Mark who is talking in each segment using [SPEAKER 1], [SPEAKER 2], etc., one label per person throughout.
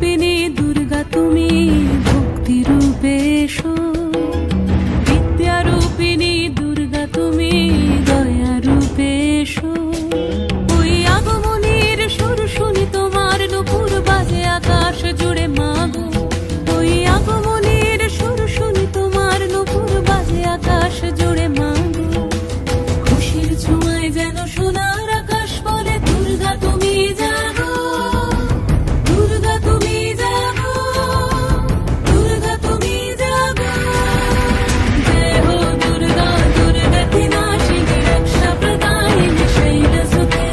[SPEAKER 1] রূপিণী দুর্গা তুমি ভক্তি রূপে এসো, বিদ্যা রূপিণী দুর্গা তুমি দয়া রূপে এসো। ওই আগমনীর সুর শুনি তোমার নুপুর বাজে আকাশ জুড়ে মাগো, ওই আগমনীর সুর শুনি তোমার নুপুর বাজে আকাশ জুড়ে মাগো। খুশির ছোঁয়ায় যেন সোনার আকাশ বলে দুর্গা তুমি জাগো, দুর্গা তুমি জাগো, দুর্গা তুমি জাগো। জয় হো দুর্গা দুর্গা কি নাশিনী রক্ষা প্রদায়িনী শৈলসুতে,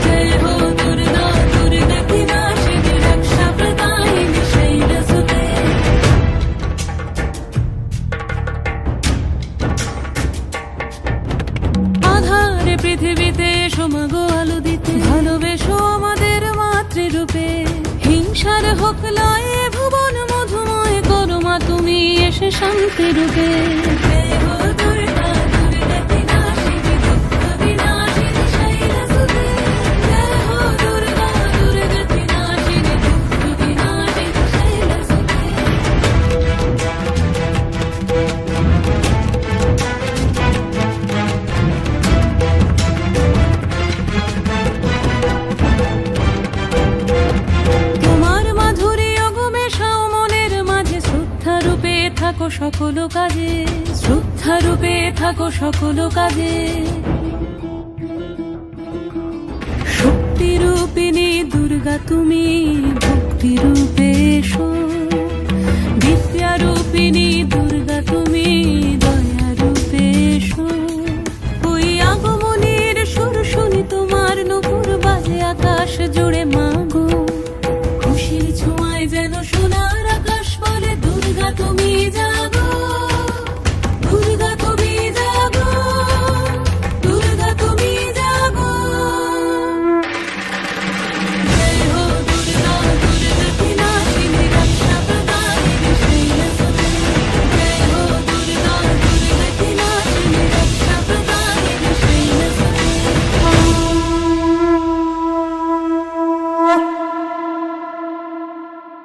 [SPEAKER 1] জয় হো দুর্গা দুর্গা কি নাশিনী রক্ষা প্রদায়িনী শৈলসুতে। আধারে পৃথিবীতে এসো মাগো আলো দিতে, ভালোবেসো আমাদের মাতৃরূপে। হিংসার হোক লয়ে ভুবন মধুময় করো মা তুমি এসে শান্তি রূপে। জয় হো দুর্গা দুর্গা কি নাশিনী দুঃখ বিনাশিনী শৈলসুতে, জয় হো দুর্গা দুর্গা কি নাশিনী দুঃখ বিনাশিনী শৈলসুতে। তোমার মাধুরী অগমেশাও মনের মাঝে, শ্রদ্ধা রূপে থাকো সকল কাজে, শ্রদ্ধা রূপে থাকো সকল কাজে। শক্তি রূপিণী দুর্গা তুমি ভক্তি রূপে এসো, বিদ্যা রূপিণী দুর্গা তুমি দয়া রূপে এসো। ওই আগমনীর সুর শুনি তোমার নুপুর বাজে আকাশ জুড়ে মাগো। খুশির ছোঁয়ায় যেন সোনার আকাশ বলে দুর্গা তুমি জাগো।